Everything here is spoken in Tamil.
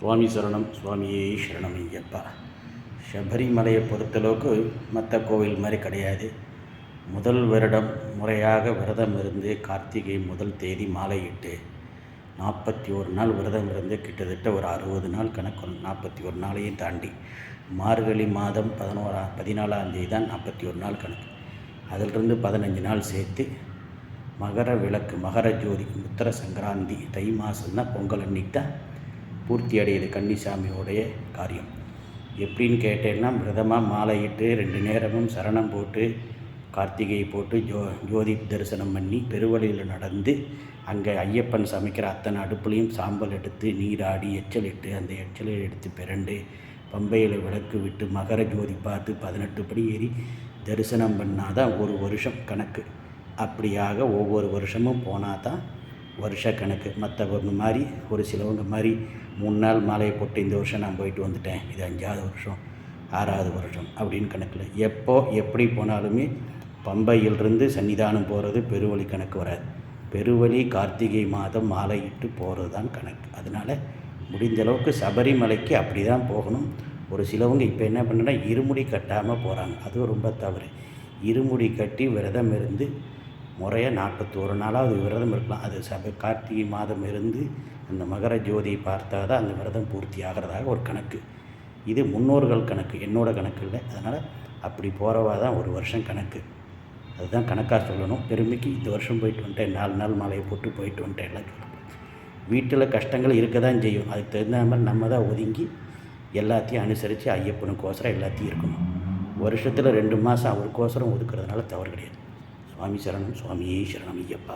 சுவாமி சரணம். சுவாமியே சரணம் ஐயப்பா. சபரிமலையை பொறுத்தளவுக்கு மற்ற கோவில் மாதிரி கிடையாது. முதல் வருடம் முறையாக விரதம் இருந்து கார்த்திகை முதல் தேதி மாலையிட்டு 41 நாள் விரதம் இருந்து கிட்டத்தட்ட ஒரு 60 நாள் கணக்கு. 41 நாளையும் தாண்டி மார்கழி மாதம் 14ஆம் தேதி தான் 41 நாள் கணக்கு. அதிலிருந்து 15 நாள் சேர்த்து மகர விளக்கு, மகர ஜோதி, உத்தர சங்கராந்தி, தை மாதம்னா பொங்கல் அன்னைக்கு தான் பூர்த்தி அடையுது கன்னிசாமியோடைய காரியம். எப்படின்னு கேட்டேன்னா, விரதமாக மாலையிட்டு 2 நேரமும் சரணம் போட்டு கார்த்திகை போட்டு ஜோதி தரிசனம் பண்ணி பெருவழியில் நடந்து அங்கே ஐயப்பன் சமைக்கிற அத்தனை அடுப்புலையும் சாம்பல் எடுத்து நீராடி எச்சல் இட்டு அந்த எச்சலை எடுத்து பிறண்டு பம்பையில் விளக்கு விட்டு மகர ஜோதி பார்த்து 18 படி ஏறி தரிசனம் பண்ணால் தான் ஒரு வருஷம் கணக்கு. அப்படியாக ஒவ்வொரு வருஷமும் போனால் தான் வருஷ கணக்கு. மற்றவங்க மாதிரி ஒரு சிலவங்க மாதிரி 3 நாள் மாலையை போட்டு இந்த வருஷம் நான் போயிட்டு வந்துட்டேன், இது 5ஆவது வருஷம் 6ஆவது வருஷம் அப்படின்னு கணக்கில். எப்போ எப்படி போனாலுமே பம்பையிலிருந்து சன்னிதானம் போகிறது பெருவழி கணக்கு வராது. பெருவழி கார்த்திகை மாதம் மாலையிட்டு போகிறது தான் கணக்கு. அதனால் முடிந்த அளவுக்கு சபரிமலைக்கு அப்படி தான் போகணும். ஒரு சிலவங்க இப்போ என்ன பண்ணுன்னா இருமுடி கட்டாமல் போகிறாங்க, அதுவும் ரொம்ப தவறு. இருமுடி கட்டி விரதம் இருந்து முறையாக 41 நாளாவது விரதம் இருக்கலாம். அது கார்த்திகை மாதம் இருந்து அந்த மகர ஜோதியை பார்த்தா தான் அந்த விரதம் பூர்த்தி ஆகிறதாக ஒரு கணக்கு. இது முன்னோர்கள் கணக்கு, என்னோடய கணக்கு இல்லை. அதனால் அப்படி போகிறவா தான் ஒரு வருஷம் கணக்கு. அதுதான் கணக்காக சொல்லணும். பெருமைக்கு இந்த வருஷம் போயிட்டு வந்துட்டேன், 4 நாள் மாலையை போட்டு போயிட்டு வந்துட்டேன் எல்லாம் சொல்லணும். வீட்டில் கஷ்டங்கள் இருக்க தான் செய்யும். அதுக்கு தகுந்த மாதிரி நம்ம தான் ஒதுங்கி எல்லாத்தையும் அனுசரித்து ஐயப்பனுக்கோசரம் எல்லாத்தையும் இருக்கணும். வருஷத்தில் 2 மாதம் அவருக்கோசரம் ஒதுக்குறதுனால தவறு கிடையாது. சுவாமி சரணம். சுவாமியே சரணம் ஐயப்பா.